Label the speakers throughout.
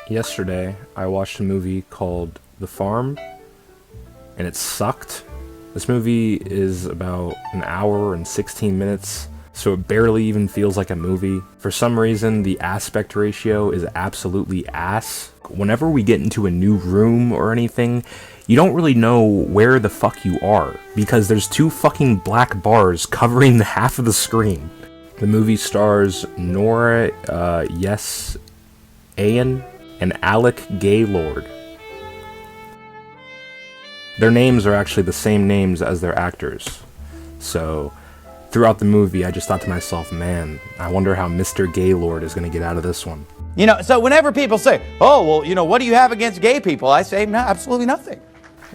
Speaker 1: Yesterday, I watched a movie called The Farm, and it sucked. This movie is about an hour and 16 minutes, so it barely even feels like a movie. For some reason, the aspect ratio is absolutely ass. Whenever we get into a new room or anything, you don't really know where the fuck you are, because there's two fucking black bars covering half of the screen. The movie stars Nora Yes-Ayan and Alec Gaylord. Their names are actually the same names as their actors. So, throughout the movie, I just thought to myself, man, I wonder how Mr. Gaylord is going to get out of this one.
Speaker 2: You know, so whenever people say, oh, well, you know, what do you have against gay people? I say, no, absolutely nothing.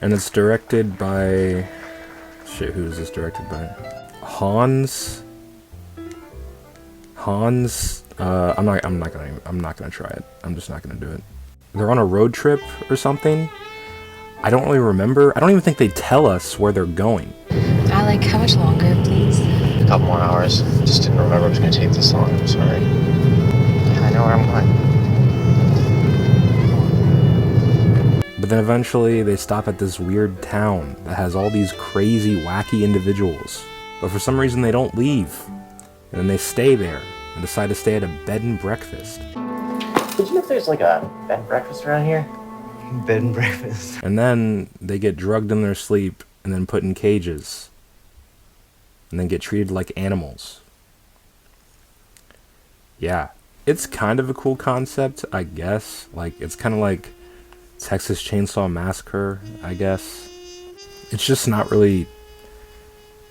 Speaker 1: And it's directed by... Shit, who is this directed by? Hans... I'm not gonna try it. I'm just not gonna do it. They're on a road trip or something. I don't really remember. I don't even think they tell us where they're going.
Speaker 3: Alec, how much longer, please?
Speaker 4: A couple more hours. Just didn't remember it was gonna take this long. I'm sorry. Yeah, I know where I'm going.
Speaker 1: But then eventually they stop at this weird town that has all these crazy, wacky individuals. But for some reason they don't leave. And then they stay there and decide to stay at a bed and breakfast.
Speaker 4: Did you know if there's like a bed and breakfast around here?
Speaker 2: Bed and breakfast.
Speaker 1: And then they get drugged in their sleep and then put in cages. And then get treated like animals. Yeah. It's kind of a cool concept, I guess. Like, it's kind of like Texas Chainsaw Massacre, I guess. It's just not really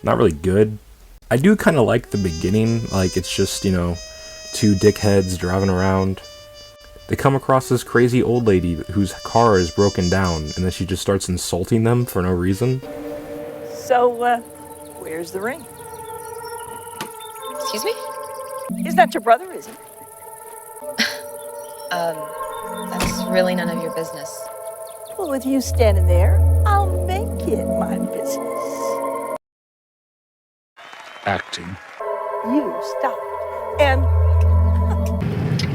Speaker 1: good. I do kind of like the beginning, like it's just, you know, two dickheads driving around. They come across this crazy old lady whose car is broken down, and then she just starts insulting them for no reason.
Speaker 5: So, where's the ring?
Speaker 3: Excuse me?
Speaker 5: Is that your brother, is it?
Speaker 3: That's really none of your business.
Speaker 5: Well, with you standing there, I'll make it my business.
Speaker 6: Acting.
Speaker 5: You stopped. And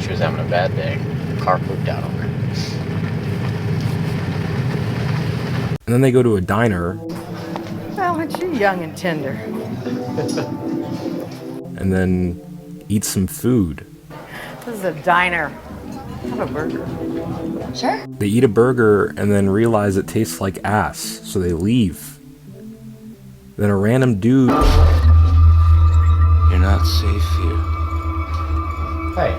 Speaker 4: She was having a bad day. Car pooped out on her.
Speaker 1: And then they go to a diner,
Speaker 7: Well, aren't you young and tender?
Speaker 1: and then eat some food.
Speaker 7: This is a diner. Have a burger.
Speaker 3: Sure.
Speaker 1: They eat a burger and then realize it tastes like ass, so they leave. Then a random dude...
Speaker 6: You're not safe here.
Speaker 4: Hey.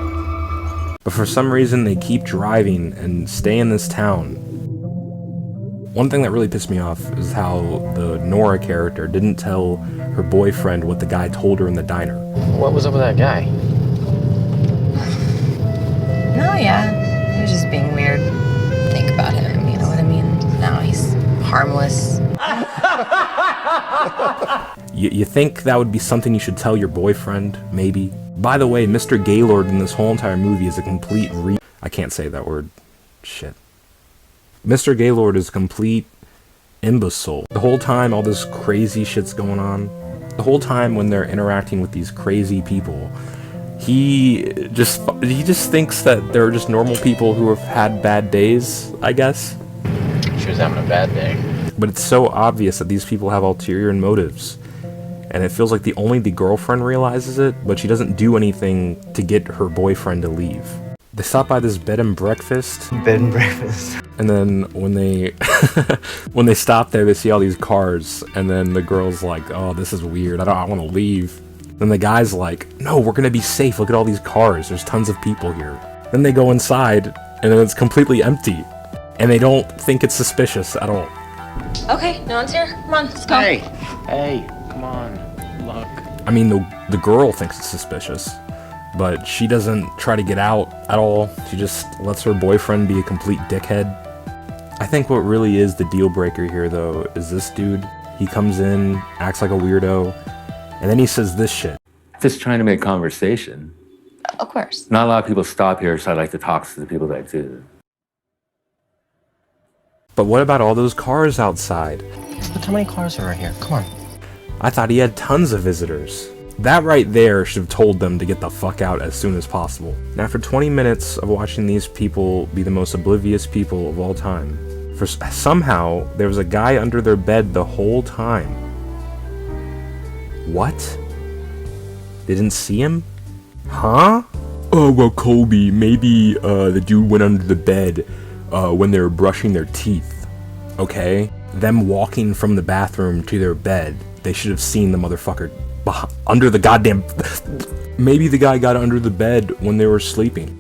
Speaker 1: But for some reason, they keep driving and stay in this town. One thing that really pissed me off is how the Nora character didn't tell her boyfriend what the guy told her in the diner.
Speaker 4: What was up with that guy?
Speaker 3: No, yeah. He was just being weird. Think about him, you know what I mean? No, he's harmless.
Speaker 1: You think that would be something you should tell your boyfriend, maybe? By the way, Mr. Gaylord in this whole entire movie is a complete I can't say that word. Shit. Mr. Gaylord is a complete imbecile. The whole time all this crazy shit's going on, the whole time when they're interacting with these crazy people, he just thinks that they're just normal people who have had bad days, I guess.
Speaker 4: She was having a bad day.
Speaker 1: But it's so obvious that these people have ulterior motives. And it feels like only the girlfriend realizes it, but she doesn't do anything to get her boyfriend to leave. They stop by this bed and breakfast.
Speaker 2: Bed and breakfast.
Speaker 1: And then when they when they stop there, they see all these cars, and then the girl's like, oh, this is weird, I want to leave. Then the guy's like, no, we're gonna be safe, look at all these cars, there's tons of people here. Then they go inside, and then it's completely empty. And they don't think it's suspicious at all.
Speaker 3: Okay, no one's here. Come on, let's go.
Speaker 4: Hey, come on. Look.
Speaker 1: I mean, the girl thinks it's suspicious, but she doesn't try to get out at all. She just lets her boyfriend be a complete dickhead. I think what really is the deal breaker here, though, is this dude. He comes in, acts like a weirdo, and then he says this shit.
Speaker 8: Just trying to make conversation.
Speaker 3: Of course.
Speaker 8: Not a lot of people stop here, so I like to talk to the people that do.
Speaker 1: But what about all those cars outside?
Speaker 4: Look how many cars are right here. Come on.
Speaker 1: I thought he had tons of visitors. That right there should have told them to get the fuck out as soon as possible. And after 20 minutes of watching these people be the most oblivious people of all time, somehow there was a guy under their bed the whole time. What? They didn't see him? Huh? Oh, well, Colby, maybe the dude went under the bed when they were brushing their teeth. Okay? Them walking from the bathroom to their bed, they should have seen the motherfucker under the goddamn... Maybe the guy got under the bed when they were sleeping.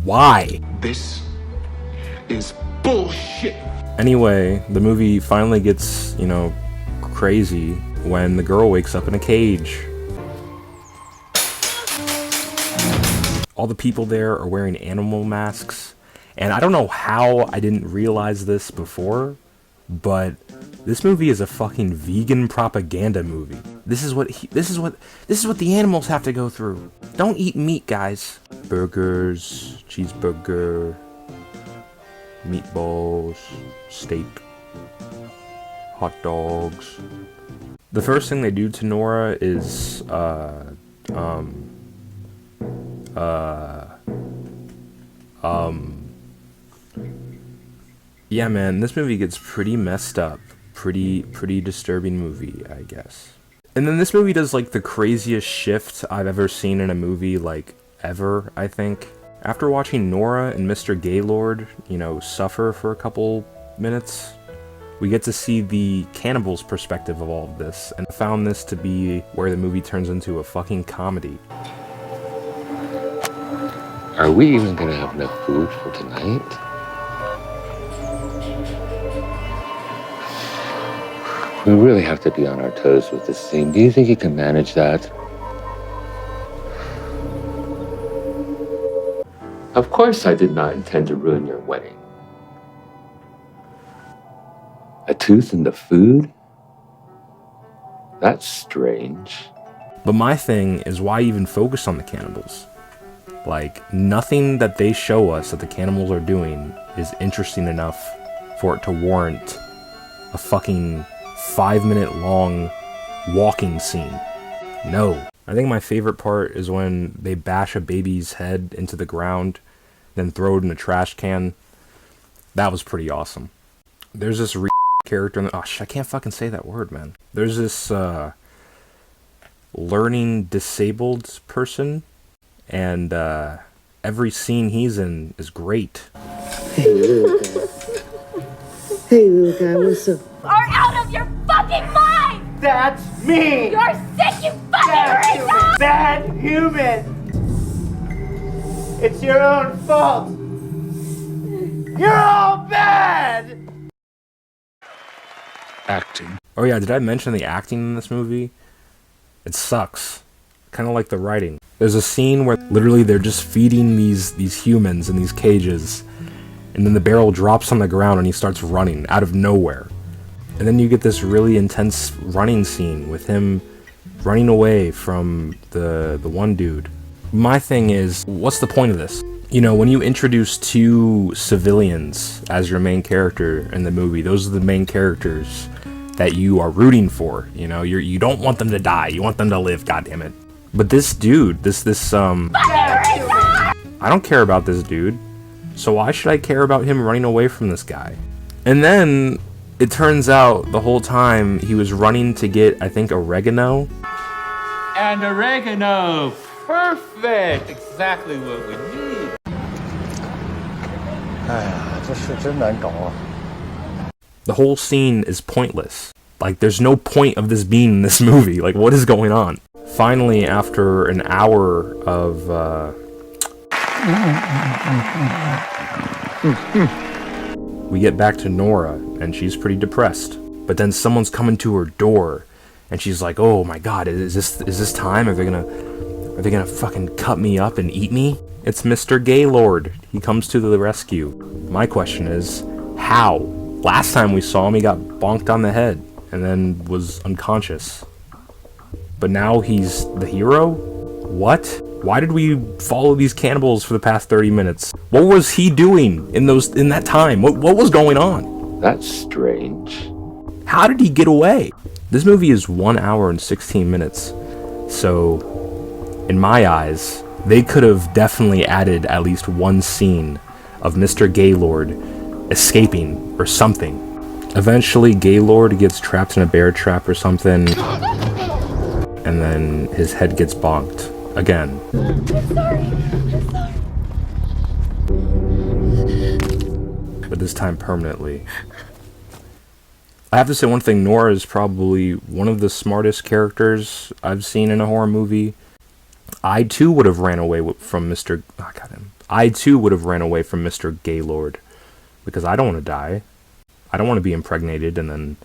Speaker 1: Why?
Speaker 6: This is bullshit.
Speaker 1: Anyway, the movie finally gets, you know, crazy when the girl wakes up in a cage. All the people there are wearing animal masks, and I don't know how I didn't realize this before, but this movie is a fucking vegan propaganda movie. This is what the animals have to go through. Don't eat meat, guys. Burgers, cheeseburger, meatballs, steak, hot dogs. The first thing they do to Nora is yeah, man, this movie gets pretty messed up. Pretty disturbing movie, I guess. And then this movie does like the craziest shift I've ever seen in a movie, like ever, I think. After watching Nora and Mr. Gaylord, you know, suffer for a couple minutes, we get to see the cannibals' perspective of all of this, and found this to be where the movie turns into a fucking comedy.
Speaker 8: Are we even gonna have enough food for tonight? We really have to be on our toes with this scene. Do you think you can manage that? Of course I did not intend to ruin your wedding. A tooth in the food? That's strange.
Speaker 1: But my thing is, why even focus on the cannibals? Like, nothing that they show us that the cannibals are doing is interesting enough for it to warrant a fucking 5-minute long walking scene. No. I think my favorite part is when they bash a baby's head into the ground, then throw it in a trash can. That was pretty awesome. There's this character in the... Oh, I can't fucking say that word, man. There's this, learning disabled person, and, every scene he's in is great.
Speaker 9: Hey, little guy. Hey, little guy, what's up?
Speaker 5: Are out of your fucking mind!
Speaker 7: That's me!
Speaker 5: You're sick, you fucking retard!
Speaker 7: Bad human! It's your own fault! You're all bad!
Speaker 6: Acting.
Speaker 1: Oh yeah, did I mention the acting in this movie? It sucks. Kind of like the writing. There's a scene where literally they're just feeding these humans in these cages, and then the barrel drops on the ground and he starts running out of nowhere. And then you get this really intense running scene with him running away from the one dude. My thing is, what's the point of this? You know, when you introduce two civilians as your main character in the movie, those are the main characters that you are rooting for. You know, you don't want them to die, you want them to live, goddammit. But this dude, I don't care about this dude, so why should I care about him running away from this guy? And then it turns out the whole time he was running to get, I think, oregano.
Speaker 10: And oregano, perfect, exactly what we need.
Speaker 1: The whole scene is pointless. Like, there's no point of this being in this movie. Like, what is going on? Finally, after an hour of, we get back to Nora, and she's pretty depressed. But then someone's coming to her door, and she's like, "Oh my god, is this time? Are they gonna fucking cut me up and eat me?" It's Mr. Gaylord. He comes to the rescue. My question is, how? Last time we saw him, he got bonked on the head, and then was unconscious. But now he's the hero? What? Why did we follow these cannibals for the past 30 minutes? What was he doing in that time? What was going on?
Speaker 8: That's strange.
Speaker 1: How did he get away? This movie is 1 hour and 16 minutes. So, in my eyes, they could have definitely added at least one scene of Mr. Gaylord escaping or something. Eventually, Gaylord gets trapped in a bear trap or something, and then his head gets bonked again. But this time permanently. I have to say one thing, Nora is probably one of the smartest characters I've seen in a horror movie. I too would have ran away from Mr. I too would have ran away from Mr. Gaylord, because I don't want to die. I don't want to be impregnated and then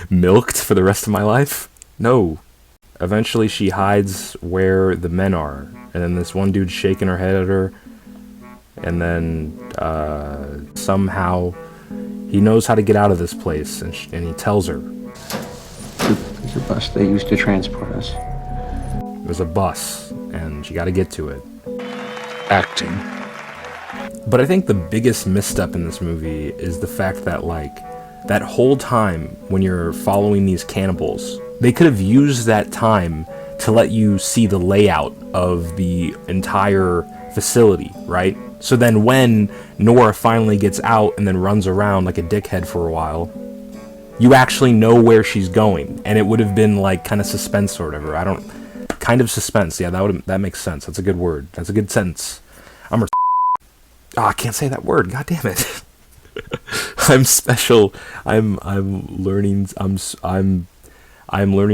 Speaker 1: milked for the rest of my life. No. Eventually she hides where the men are, and then this one dude's shaking her head at her, and then somehow he knows how to get out of this place, and he tells her.
Speaker 4: There's a bus they used to transport us.
Speaker 1: There's a bus, and she got to get to it.
Speaker 6: Acting.
Speaker 1: But I think the biggest misstep in this movie is the fact that, like, that whole time when you're following these cannibals, they could have used that time to let you see the layout of the entire facility, right? So then when Nora finally gets out and then runs around like a dickhead for a while, you actually know where she's going, and it would have been like kind of suspense or whatever. Kind of suspense. Yeah, that makes sense. That's a good word. That's a good sentence. I can't say that word. God damn it. I'm special. I'm learning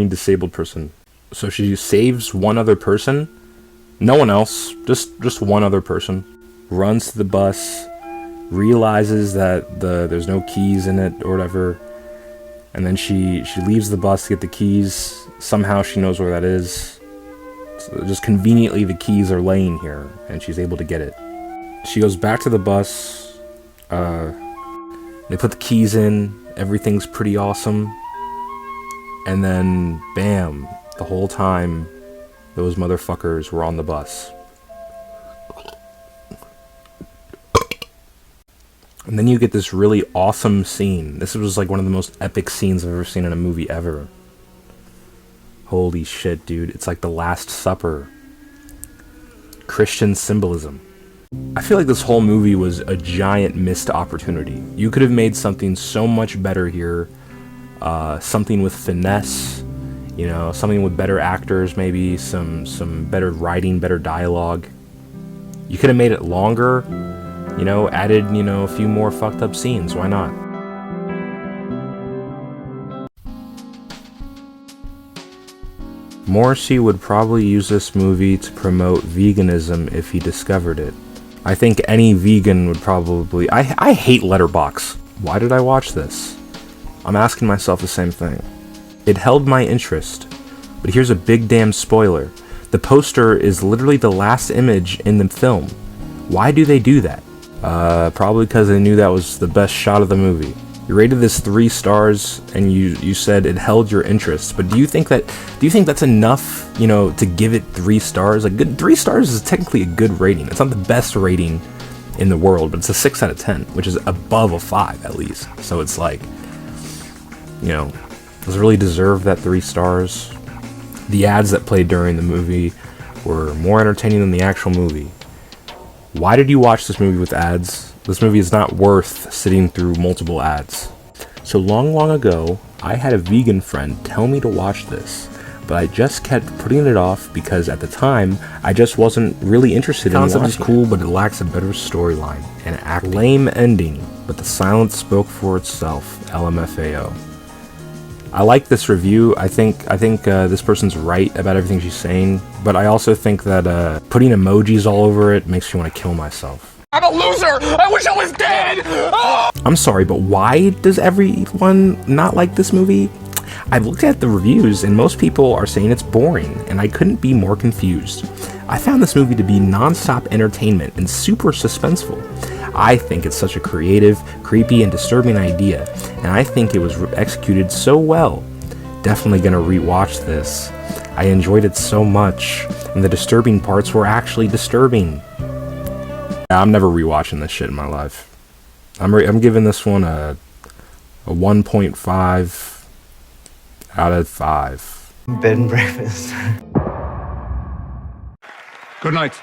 Speaker 1: disabled person. So she saves one other person. No one else. Just one other person. Runs to the bus. Realizes that there's no keys in it or whatever. And then she leaves the bus to get the keys. Somehow she knows where that is. So just conveniently the keys are laying here, and she's able to get it. She goes back to the bus. They put the keys in. Everything's pretty awesome. And then, bam, the whole time, those motherfuckers were on the bus. And then you get this really awesome scene. This was like one of the most epic scenes I've ever seen in a movie ever. Holy shit, dude. It's like the Last Supper. Christian symbolism. I feel like this whole movie was a giant missed opportunity. You could have made something so much better here. Something with finesse, you know, something with better actors, maybe some better writing, better dialogue. You could have made it longer, you know, added, you know, a few more fucked up scenes. Why not? Morrissey would probably use this movie to promote veganism if he discovered it. I think any vegan would probably... I hate Letterboxd. Why did I watch this? I'm asking myself the same thing. It held my interest, but here's a big damn spoiler. The poster is literally the last image in the film. Why do they do that? Probably because they knew that was the best shot of the movie. You rated this 3 stars, and you said it held your interest. But do you think that's enough, you know, to give it 3 stars? Like, 3 stars is technically a good rating. It's not the best rating in the world, but it's a 6 out of 10, which is above a 5 at least. So it's like, you know, does it really deserve that 3 stars? The ads that played during the movie were more entertaining than the actual movie. Why did you watch this movie with ads? This movie is not worth sitting through multiple ads. So long ago, I had a vegan friend tell me to watch this, but I just kept putting it off because at the time, I just wasn't really interested in watching it. The concept is cool, but it lacks a better storyline and an lame ending, but the silence spoke for itself. LMFAO. I like this review. I think this person's right about everything she's saying, but I also think that putting emojis all over it makes me want to kill myself.
Speaker 7: I'm a loser! I wish I was dead! Oh!
Speaker 1: I'm sorry, but why does everyone not like this movie? I've looked at the reviews, and most people are saying it's boring, and I couldn't be more confused. I found this movie to be non-stop entertainment and super suspenseful. I think it's such a creative, creepy, and disturbing idea, and I think it was executed so well. Definitely gonna rewatch this. I enjoyed it so much, and the disturbing parts were actually disturbing. I'm never rewatching this shit in my life. I'm giving this one a 1.5 out of 5.
Speaker 9: Bed and breakfast.
Speaker 6: Good night.